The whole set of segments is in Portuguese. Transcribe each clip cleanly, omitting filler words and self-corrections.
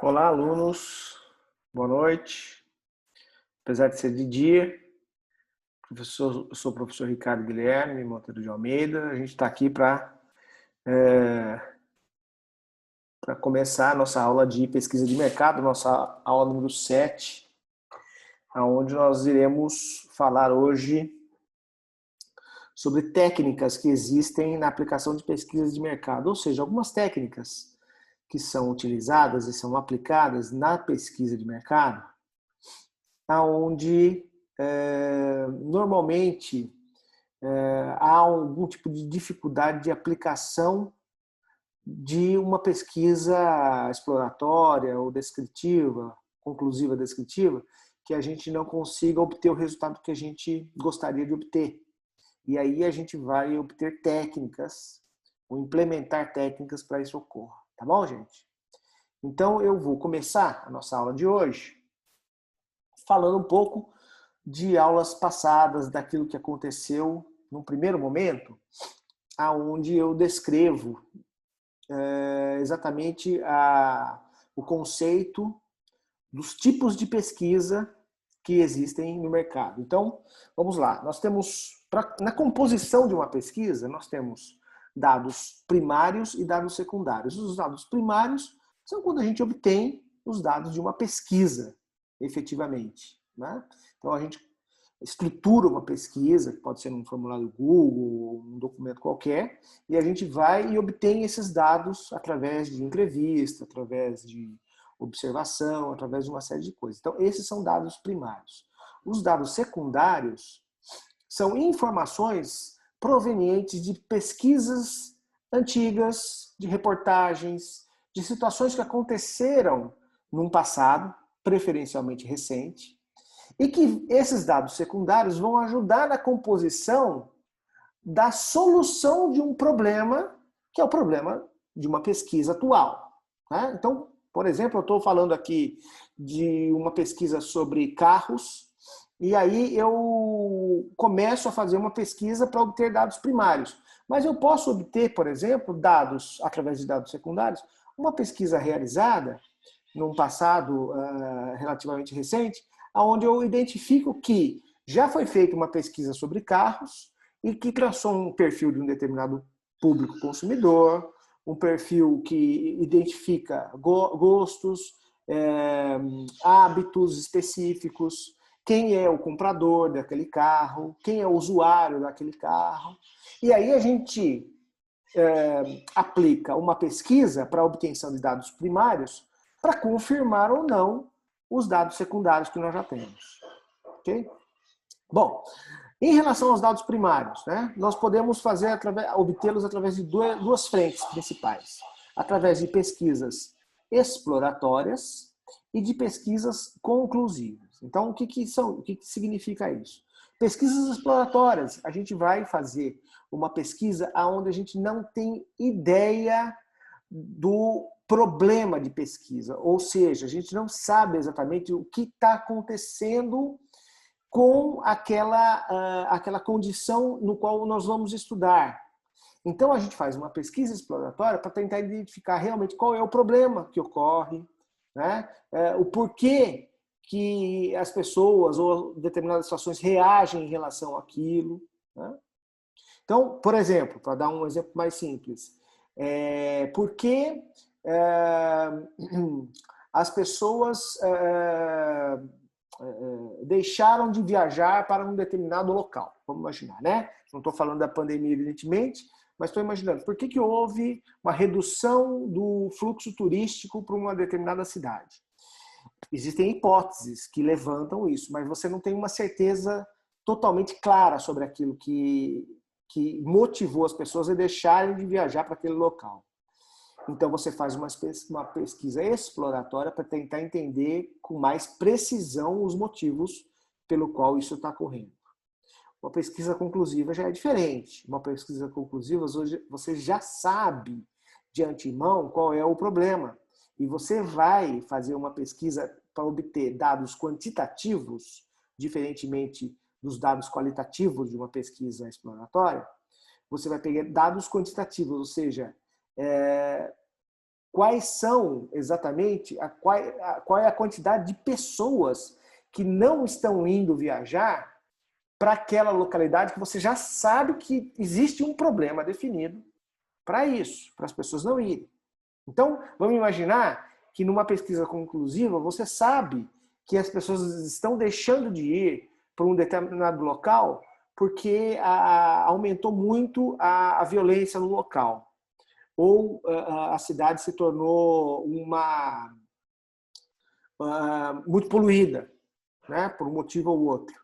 Olá, alunos. Boa noite. Apesar de ser de dia, eu sou o professor Ricardo Guilherme Monteiro de Almeida. A gente está aqui para começar a nossa aula de pesquisa de mercado, nossa aula número 7, onde nós iremos falar hoje sobre técnicas que existem na aplicação de pesquisa de mercado, ou seja, algumas técnicas que são utilizadas e são aplicadas na pesquisa de mercado, onde normalmente há algum tipo de dificuldade de aplicação de uma pesquisa exploratória ou descritiva, conclusiva descritiva, que a gente não consiga obter o resultado que a gente gostaria de obter. E aí a gente vai obter técnicas, ou implementar técnicas para isso ocorra. Tá bom, gente? Então eu vou começar a nossa aula de hoje falando um pouco de aulas passadas, daquilo que aconteceu num primeiro momento, aonde eu descrevo exatamente o conceito dos tipos de pesquisa que existem no mercado. Então, vamos lá. Nós temos, na composição de uma pesquisa, nós temos dados primários e dados secundários. Os dados primários são quando a gente obtém os dados de uma pesquisa, efetivamente. Né? Então, a gente estrutura uma pesquisa, que pode ser num formulário Google, um documento qualquer, e a gente vai e obtém esses dados através de entrevista, através de observação, através de uma série de coisas. Então, esses são dados primários. Os dados secundários são informações provenientes de pesquisas antigas, de reportagens, de situações que aconteceram num passado, preferencialmente recente, e que esses dados secundários vão ajudar na composição da solução de um problema, que é o problema de uma pesquisa atual. Né? Então, por exemplo, eu estou falando aqui de uma pesquisa sobre carros, e aí eu começo a fazer uma pesquisa para obter dados primários. Mas eu posso obter, por exemplo, dados através de dados secundários, uma pesquisa realizada num passado relativamente recente, onde eu identifico que já foi feita uma pesquisa sobre carros e que traçou um perfil de um determinado público consumidor, um perfil que identifica gostos, hábitos específicos, quem é o comprador daquele carro, quem é o usuário daquele carro. E aí a gente aplica uma pesquisa para a obtenção de dados primários para confirmar ou não os dados secundários que nós já temos. Ok? Bom, em relação aos dados primários, né, nós podemos obtê-los através de duas frentes principais. Através de pesquisas exploratórias e de pesquisas conclusivas. Então, o que significa isso? Pesquisas exploratórias, a gente vai fazer uma pesquisa onde a gente não tem ideia do problema de pesquisa, ou seja, a gente não sabe exatamente o que está acontecendo com aquela condição no qual nós vamos estudar. Então, a gente faz uma pesquisa exploratória para tentar identificar realmente qual é o problema que ocorre, né? O porquê que as pessoas ou determinadas situações reagem em relação àquilo. Né? Então, por exemplo, para dar um exemplo mais simples, por que as pessoas deixaram de viajar para um determinado local? Vamos imaginar, né? Não estou falando da pandemia, evidentemente, mas estou imaginando por que houve uma redução do fluxo turístico para uma determinada cidade. Existem hipóteses que levantam isso, mas você não tem uma certeza totalmente clara sobre aquilo que motivou as pessoas a deixarem de viajar para aquele local. Então, você faz uma pesquisa exploratória para tentar entender com mais precisão os motivos pelo qual isso está ocorrendo. Uma pesquisa conclusiva já é diferente. Uma pesquisa conclusiva, você já sabe de antemão qual é o problema. E você vai fazer uma pesquisa para obter dados quantitativos, diferentemente dos dados qualitativos de uma pesquisa exploratória. Você vai pegar dados quantitativos, ou seja, quais são exatamente, qual é a quantidade de pessoas que não estão indo viajar para aquela localidade que você já sabe que existe um problema definido para isso, para as pessoas não irem. Então, vamos imaginar que numa pesquisa conclusiva você sabe que as pessoas estão deixando de ir para um determinado local porque aumentou muito a violência no local. Ou a cidade se tornou muito poluída, né, por um motivo ou outro.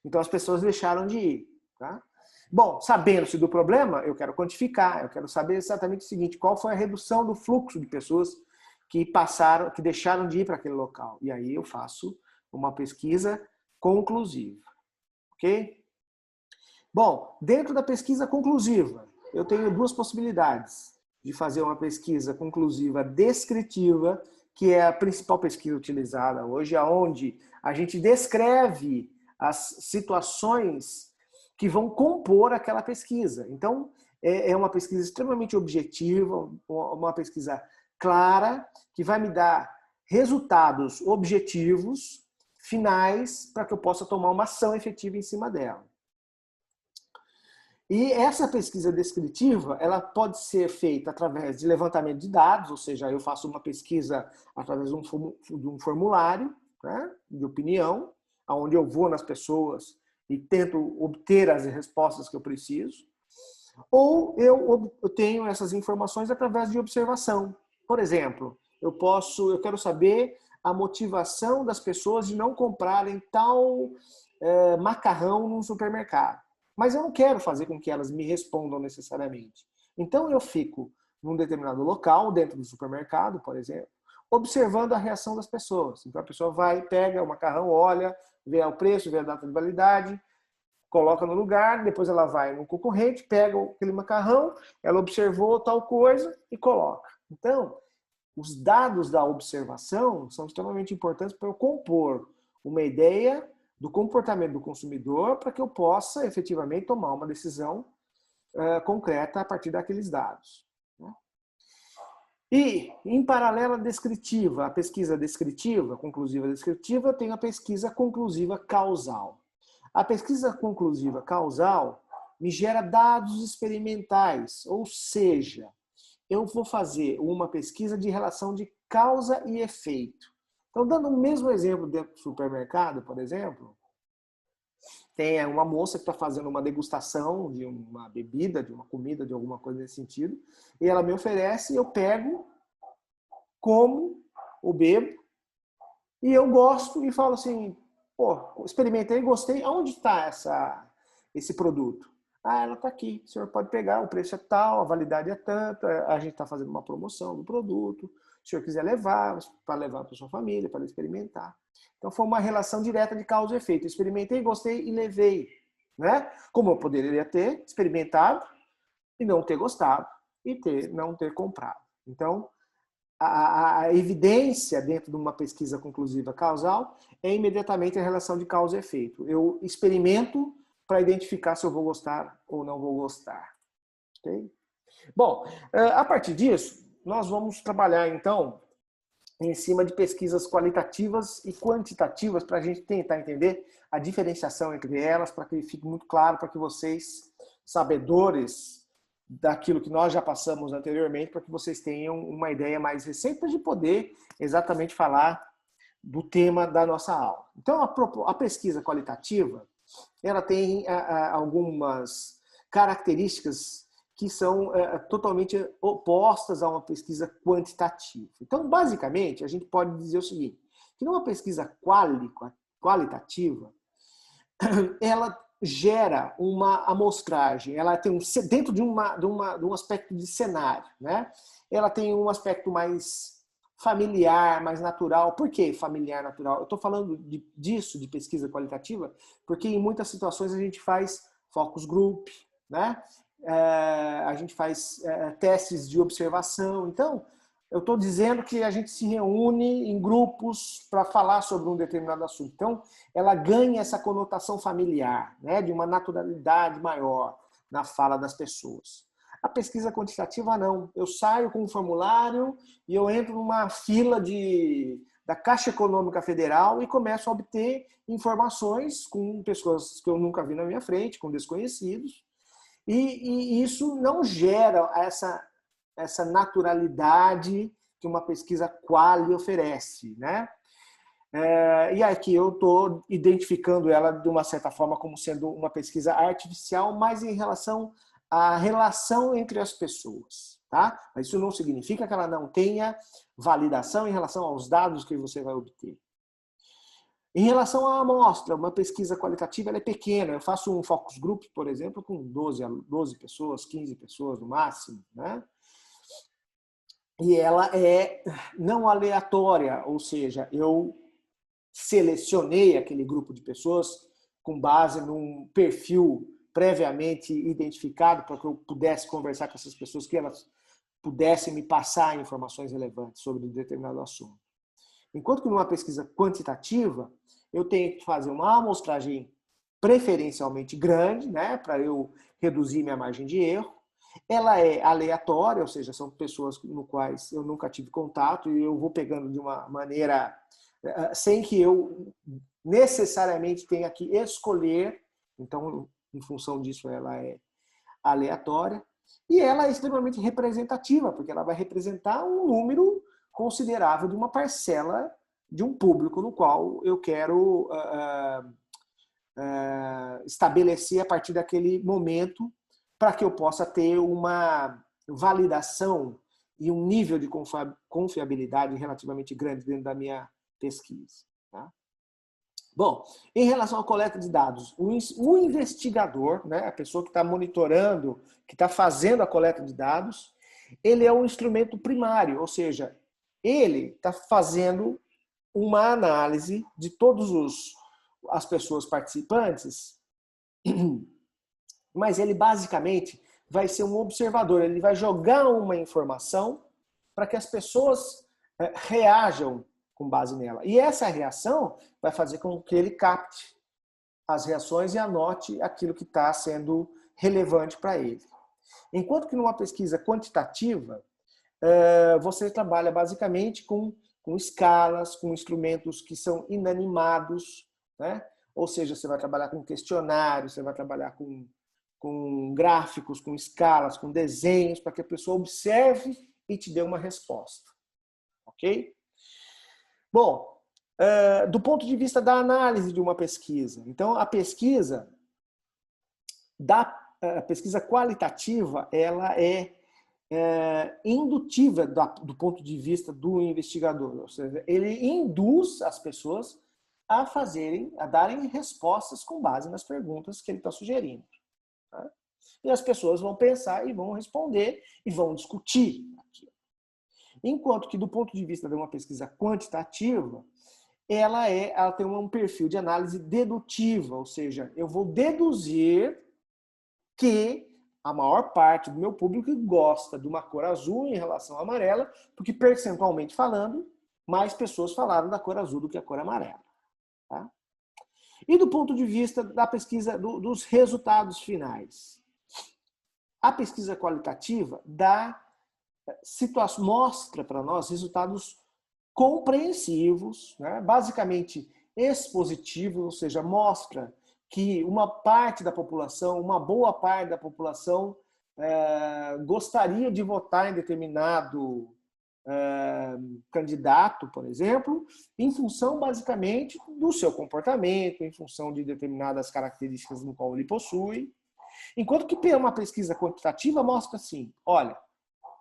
Então as pessoas deixaram de ir. Tá? Bom, sabendo-se do problema, eu quero quantificar, eu quero saber exatamente o seguinte, qual foi a redução do fluxo de pessoas que passaram, que deixaram de ir para aquele local. E aí eu faço uma pesquisa conclusiva. Ok? Bom, dentro da pesquisa conclusiva, eu tenho duas possibilidades de fazer uma pesquisa conclusiva descritiva, que é a principal pesquisa utilizada hoje, onde a gente descreve as situações que vão compor aquela pesquisa. Então, é uma pesquisa extremamente objetiva, uma pesquisa clara, que vai me dar resultados objetivos, finais, para que eu possa tomar uma ação efetiva em cima dela. E essa pesquisa descritiva, ela pode ser feita através de levantamento de dados, ou seja, eu faço uma pesquisa através de um formulário, né, de opinião, onde eu vou nas pessoas e tento obter as respostas que eu preciso. Ou eu tenho essas informações através de observação. Por exemplo, eu quero saber a motivação das pessoas de não comprarem tal macarrão num supermercado. Mas eu não quero fazer com que elas me respondam necessariamente. Então eu fico num determinado local, dentro do supermercado, por exemplo, observando a reação das pessoas. Então a pessoa vai, pega o macarrão, olha, vê o preço, vê a data de validade, coloca no lugar, depois ela vai no concorrente, pega aquele macarrão, ela observou tal coisa e coloca. Então, os dados da observação são extremamente importantes para eu compor uma ideia do comportamento do consumidor para que eu possa efetivamente tomar uma decisão concreta a partir daqueles dados. Né? E, em paralelo à descritiva, a pesquisa descritiva, conclusiva descritiva, tem a pesquisa conclusiva causal. A pesquisa conclusiva causal me gera dados experimentais, ou seja, eu vou fazer uma pesquisa de relação de causa e efeito. Então, dando o mesmo exemplo dentro do supermercado, por exemplo, tem uma moça que está fazendo uma degustação de uma bebida, de uma comida, de alguma coisa nesse sentido, e ela me oferece, eu pego, como, ou bebo, e eu gosto e falo assim, pô, experimentei, gostei, aonde está esse produto? Ah, ela está aqui, o senhor pode pegar, o preço é tal, a validade é tanto, a gente está fazendo uma promoção do produto, se o senhor quiser levar, para levar para sua família, para experimentar. Então foi uma relação direta de causa e efeito. Eu experimentei, gostei e levei. Né? Como eu poderia ter experimentado e não ter gostado e não ter comprado. Então, a evidência dentro de uma pesquisa conclusiva causal é imediatamente a relação de causa e efeito. Eu experimento para identificar se eu vou gostar ou não vou gostar. Okay? Bom, a partir disso, nós vamos trabalhar, então, em cima de pesquisas qualitativas e quantitativas para a gente tentar entender a diferenciação entre elas, para que fique muito claro, para que vocês, sabedores daquilo que nós já passamos anteriormente, para que vocês tenham uma ideia mais recente de poder exatamente falar do tema da nossa aula. Então, a pesquisa qualitativa, ela tem algumas características que são totalmente opostas a uma pesquisa quantitativa. Então, basicamente, a gente pode dizer o seguinte, que numa pesquisa qualitativa, ela gera uma amostragem, ela tem dentro de um aspecto de cenário, né? Ela tem um aspecto mais familiar, mais natural. Por que familiar, natural? Eu estou falando disso, de pesquisa qualitativa, porque em muitas situações a gente faz focus group, né? A gente faz testes de observação. Então, eu estou dizendo que a gente se reúne em grupos para falar sobre um determinado assunto. Então, ela ganha essa conotação familiar, né, de uma naturalidade maior na fala das pessoas. A pesquisa quantitativa não. Eu saio com um formulário e eu entro numa fila da Caixa Econômica Federal e começo a obter informações com pessoas que eu nunca vi na minha frente, com desconhecidos. E isso não gera essa naturalidade que uma pesquisa quali oferece, né? E aqui eu estou identificando ela de uma certa forma como sendo uma pesquisa artificial, mas em relação à relação entre as pessoas, tá? Mas isso não significa que ela não tenha validação em relação aos dados que você vai obter. Em relação à amostra, uma pesquisa qualitativa ela é pequena. Eu faço um focus group, por exemplo, com 12 pessoas, 15 pessoas no máximo, né? E ela é não aleatória, ou seja, eu selecionei aquele grupo de pessoas com base num perfil previamente identificado para que eu pudesse conversar com essas pessoas, que elas pudessem me passar informações relevantes sobre um determinado assunto. Enquanto que numa pesquisa quantitativa, eu tenho que fazer uma amostragem preferencialmente grande, né, para eu reduzir minha margem de erro. Ela é aleatória, ou seja, são pessoas no quais eu nunca tive contato e eu vou pegando de uma maneira sem que eu necessariamente tenha que escolher. Então, em função disso, ela é aleatória. E ela é extremamente representativa, porque ela vai representar um número considerável de uma parcela de um público no qual eu quero estabelecer a partir daquele momento para que eu possa ter uma validação e um nível de confiabilidade relativamente grande dentro da minha pesquisa. Tá? Bom, em relação à coleta de dados, o investigador, né, a pessoa que está monitorando, que está fazendo a coleta de dados, ele é um instrumento primário, ou seja, ele está fazendo uma análise de todas as pessoas participantes, mas ele basicamente vai ser um observador, ele vai jogar uma informação para que as pessoas reajam com base nela. E essa reação vai fazer com que ele capte as reações e anote aquilo que está sendo relevante para ele. Enquanto que numa pesquisa quantitativa, você trabalha basicamente com escalas, com instrumentos que são inanimados, né? Ou seja, você vai trabalhar com questionários, você vai trabalhar com gráficos, com escalas, com desenhos, para que a pessoa observe e te dê uma resposta. Ok? Bom, do ponto de vista da análise de uma pesquisa, então a pesquisa qualitativa, ela é indutiva do ponto de vista do investigador, ou seja, ele induz as pessoas a darem respostas com base nas perguntas que ele está sugerindo. Tá? E as pessoas vão pensar e vão responder e vão discutir aquilo. Enquanto que do ponto de vista de uma pesquisa quantitativa, ela tem um perfil de análise dedutiva, ou seja, eu vou deduzir que a maior parte do meu público gosta de uma cor azul em relação à amarela, porque percentualmente falando, mais pessoas falaram da cor azul do que a cor amarela. Tá? E do ponto de vista da pesquisa dos resultados finais, a pesquisa qualitativa mostra para nós resultados compreensivos, né? Basicamente expositivos, ou seja, mostra que uma parte da população, uma boa parte da população gostaria de votar em determinado candidato, por exemplo, em função basicamente do seu comportamento, em função de determinadas características no qual ele possui. Enquanto que uma pesquisa quantitativa mostra assim, olha,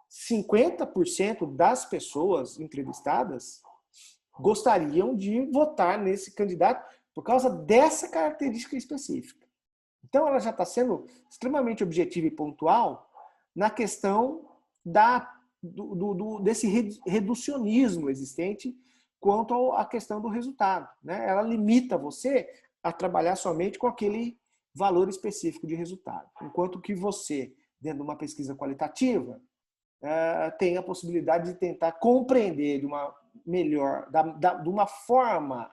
50% das pessoas entrevistadas gostariam de votar nesse candidato por causa dessa característica específica. Então, ela já está sendo extremamente objetiva e pontual na questão desse reducionismo existente quanto à questão do resultado. Né? Ela limita você a trabalhar somente com aquele valor específico de resultado. Enquanto que você, dentro de uma pesquisa qualitativa, tem a possibilidade de tentar compreender de uma forma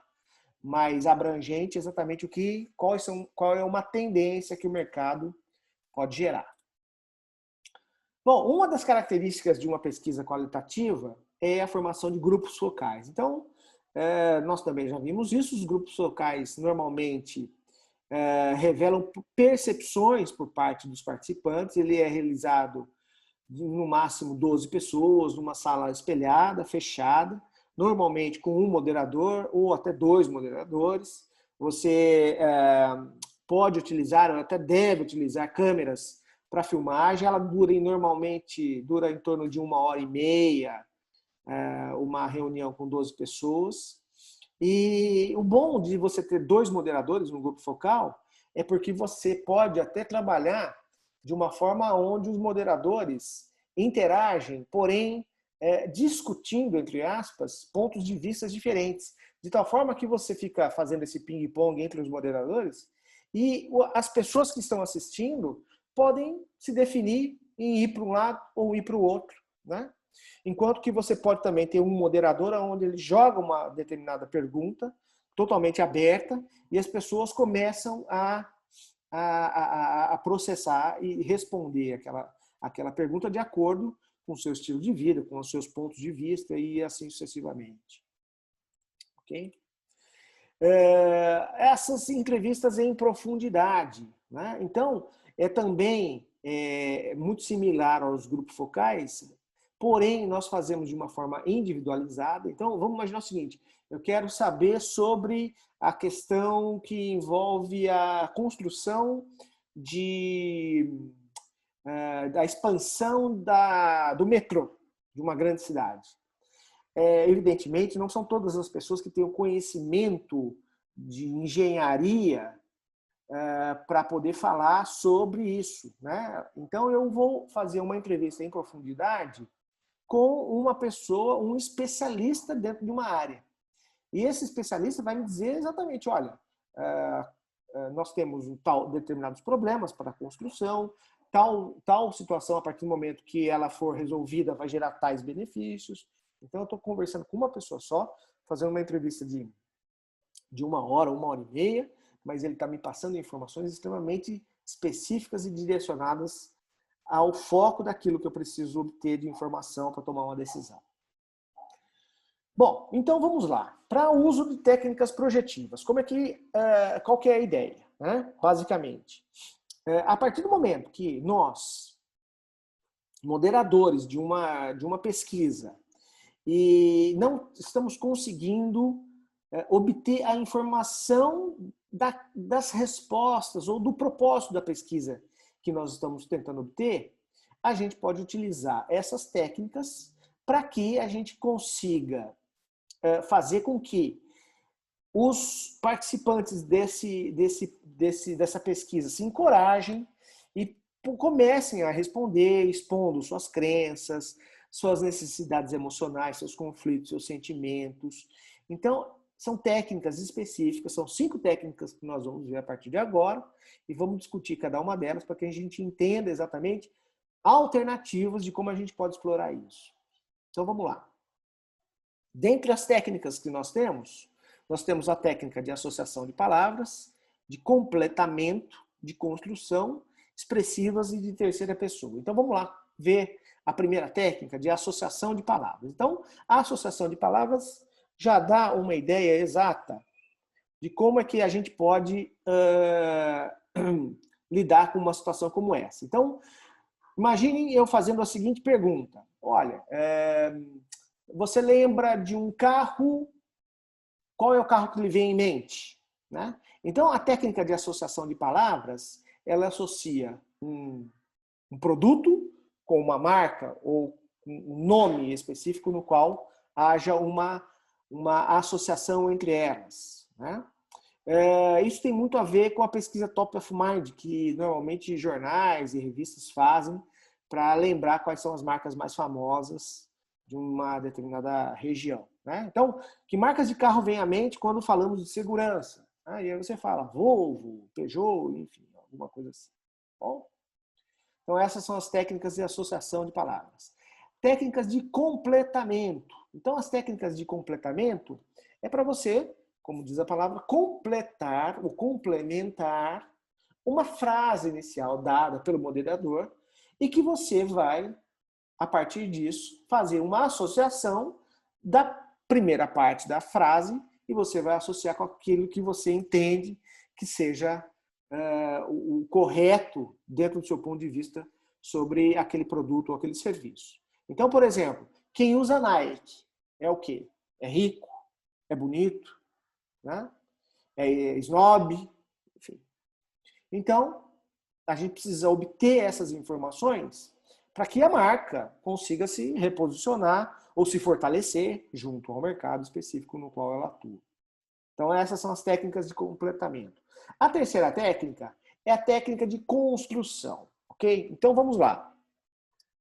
mais abrangente exatamente qual é uma tendência que o mercado pode gerar. Bom, uma das características de uma pesquisa qualitativa é a formação de grupos focais. Então, nós também já vimos isso, os grupos focais normalmente revelam percepções por parte dos participantes, ele é realizado no máximo 12 pessoas, numa sala espelhada, fechada, normalmente com um moderador ou até dois moderadores. Você pode utilizar, ou até deve utilizar câmeras para filmagem. Ela normalmente dura em torno de 1h30, uma reunião com 12 pessoas. E o bom de você ter dois moderadores no grupo focal é porque você pode até trabalhar de uma forma onde os moderadores interagem, porém discutindo, entre aspas, pontos de vista diferentes. De tal forma que você fica fazendo esse ping-pong entre os moderadores e as pessoas que estão assistindo podem se definir em ir para um lado ou ir para o outro, né? Enquanto que você pode também ter um moderador onde ele joga uma determinada pergunta totalmente aberta e as pessoas começam a processar e responder aquela pergunta de acordo com o seu estilo de vida, com os seus pontos de vista e assim sucessivamente. Ok? Essas entrevistas em profundidade, né? Então, é também muito similar aos grupos focais, porém, nós fazemos de uma forma individualizada. Então, vamos imaginar o seguinte, eu quero saber sobre a questão que envolve a construção da expansão do metrô de uma grande cidade. Evidentemente, não são todas as pessoas que têm o conhecimento de engenharia para poder falar sobre isso, né? Então, eu vou fazer uma entrevista em profundidade com uma pessoa, um especialista dentro de uma área. E esse especialista vai me dizer exatamente, olha, nós temos determinados problemas para a construção, tal situação, a partir do momento que ela for resolvida, vai gerar tais benefícios. Então, eu estou conversando com uma pessoa só, fazendo uma entrevista de 1h, 1h30, mas ele está me passando informações extremamente específicas e direcionadas ao foco daquilo que eu preciso obter de informação para tomar uma decisão. Bom, então vamos lá. Para o uso de técnicas projetivas, qual que é a ideia, né? Basicamente, a partir do momento que nós, moderadores de uma pesquisa, e não estamos conseguindo obter a informação das respostas ou do propósito da pesquisa que nós estamos tentando obter, a gente pode utilizar essas técnicas para que a gente consiga fazer com que os participantes dessa pesquisa se encorajem e comecem a responder, expondo suas crenças, suas necessidades emocionais, seus conflitos, seus sentimentos. Então, são técnicas específicas, são 5 técnicas que nós vamos ver a partir de agora e vamos discutir cada uma delas para que a gente entenda exatamente alternativas de como a gente pode explorar isso. Então, vamos lá. Dentre as técnicas que nós temos a técnica de associação de palavras, de completamento, de construção, expressivas e de terceira pessoa. Então, vamos lá ver a primeira técnica de associação de palavras. Então, a associação de palavras já dá uma ideia exata de como é que a gente pode lidar com uma situação como essa. Então, imaginem eu fazendo a seguinte pergunta. Olha, você lembra de um carro? Qual é o carro que lhe vem em mente? Né? Então, a técnica de associação de palavras, ela associa um produto com uma marca ou um nome específico no qual haja uma associação entre elas. Né? Isso tem muito a ver com a pesquisa Top of Mind, que normalmente jornais e revistas fazem para lembrar quais são as marcas mais famosas de uma determinada região. Né? Então, que marcas de carro vem à mente quando falamos de segurança? E aí você fala Volvo, Peugeot, enfim, alguma coisa assim. Bom? Então, essas são as técnicas de associação de palavras. Técnicas de completamento. Então, as técnicas de completamento é para você, como diz a palavra, completar ou complementar uma frase inicial dada pelo moderador e que você vai, a partir disso, fazer uma associação da primeira parte da frase e você vai associar com aquilo que você entende que seja o correto dentro do seu ponto de vista sobre aquele produto ou aquele serviço. Então, por exemplo, quem usa Nike é o quê? É rico, é bonito, né? É snob, enfim. Então, a gente precisa obter essas informações para que a marca consiga se reposicionar ou se fortalecer junto ao mercado específico no qual ela atua. Então, essas são as técnicas de completamento. A terceira técnica é a técnica de construção, ok? Então, vamos lá.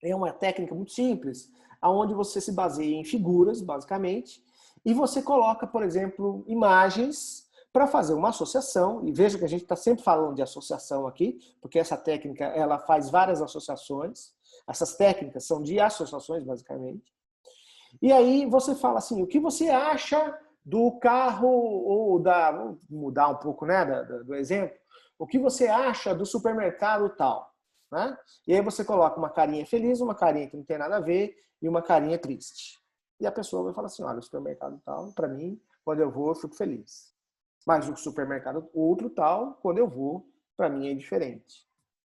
É uma técnica muito simples, onde você se baseia em figuras, basicamente, e você coloca, por exemplo, imagens para fazer uma associação. E veja que a gente está sempre falando de associação aqui, porque essa técnica ela faz várias associações. Essas técnicas são de associações, basicamente. E aí você fala assim, o que você acha do carro, ou vamos mudar um pouco, né, do exemplo, o que você acha do supermercado tal? Né? E aí você coloca uma carinha feliz, uma carinha que não tem nada a ver e uma carinha triste. E a pessoa vai falar assim, olha, o supermercado tal, para mim, quando eu vou, eu fico feliz. Mas o supermercado outro tal, quando eu vou, para mim é diferente.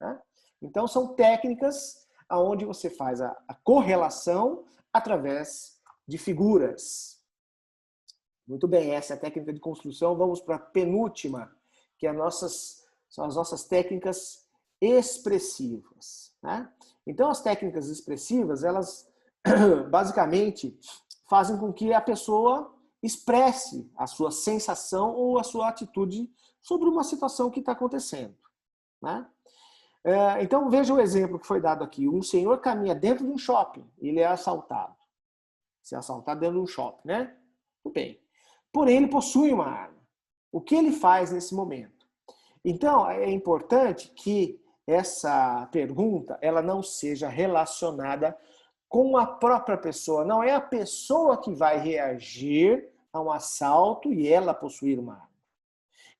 Né? Então são técnicas onde você faz a correlação através de figuras. Muito bem, essa é a técnica de construção. Vamos para a penúltima, que são as nossas técnicas expressivas. Né? Então, as técnicas expressivas, elas basicamente fazem com que a pessoa expresse a sua sensação ou a sua atitude sobre uma situação que está acontecendo. Né? Então, veja o exemplo que foi dado aqui. Um senhor caminha dentro de um shopping e ele é assaltado. Se é assaltado dentro de um shopping, né? Tudo bem. Porém, ele possui uma arma. O que ele faz nesse momento? Então, é importante que essa pergunta ela não seja relacionada com a própria pessoa. Não é a pessoa que vai reagir a um assalto e ela possuir uma arma.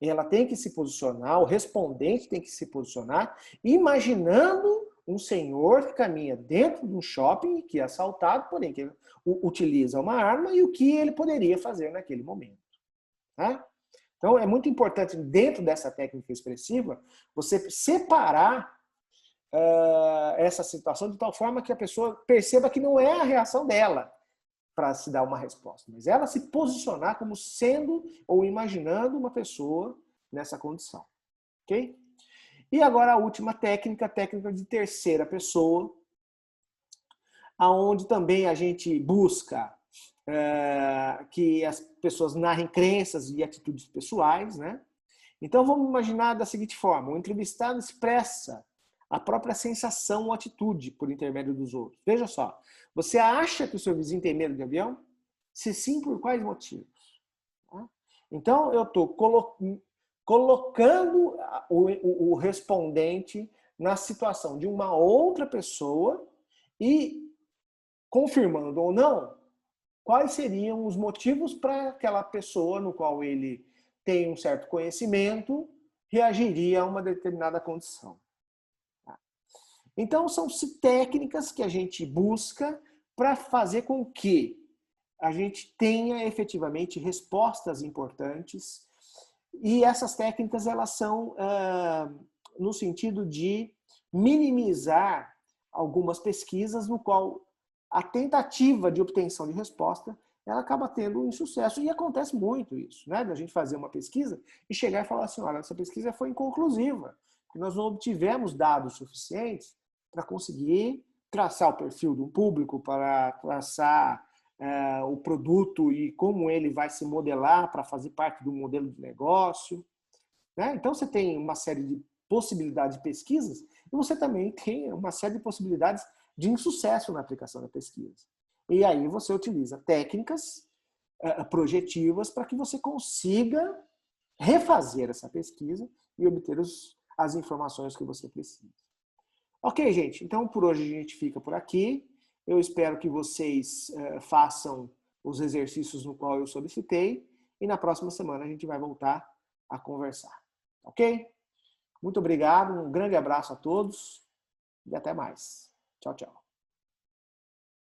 Ela tem que se posicionar, o respondente tem que se posicionar, imaginando um senhor que caminha dentro de um shopping que é assaltado, porém que utiliza uma arma e o que ele poderia fazer naquele momento. Tá? Então, é muito importante, dentro dessa técnica expressiva, você separar essa situação de tal forma que a pessoa perceba que não é a reação dela para se dar uma resposta, mas ela se posicionar como sendo ou imaginando uma pessoa nessa condição. Ok? E agora a última técnica, a técnica de terceira pessoa, aonde também a gente busca que as pessoas narrem crenças e atitudes pessoais, né? Então vamos imaginar da seguinte forma: o entrevistado expressa a própria sensação ou atitude por intermédio dos outros. Veja só, você acha que o seu vizinho tem medo de avião? Se sim, por quais motivos? Então eu estou colocando o respondente na situação de uma outra pessoa e confirmando ou não quais seriam os motivos para aquela pessoa no qual ele tem um certo conhecimento reagiria a uma determinada condição. Então, são técnicas que a gente busca para fazer com que a gente tenha efetivamente respostas importantes. E essas técnicas, elas são no sentido de minimizar algumas pesquisas no qual a tentativa de obtenção de resposta ela acaba tendo um insucesso. E acontece muito isso, né? Da gente fazer uma pesquisa e chegar e falar assim, olha, essa pesquisa foi inconclusiva, porque nós não obtivemos dados suficientes para conseguir traçar o perfil de um público, para traçar o produto e como ele vai se modelar para fazer parte do modelo de negócio. Né? Então, você tem uma série de possibilidades de pesquisas e você também tem uma série de possibilidades de insucesso na aplicação da pesquisa. E aí você utiliza técnicas projetivas para que você consiga refazer essa pesquisa e obter as informações que você precisa. Ok, gente, então por hoje a gente fica por aqui. Eu espero que vocês façam os exercícios no qual eu solicitei e na próxima semana a gente vai voltar a conversar. Ok? Muito obrigado, um grande abraço a todos e até mais. Tchau, tchau.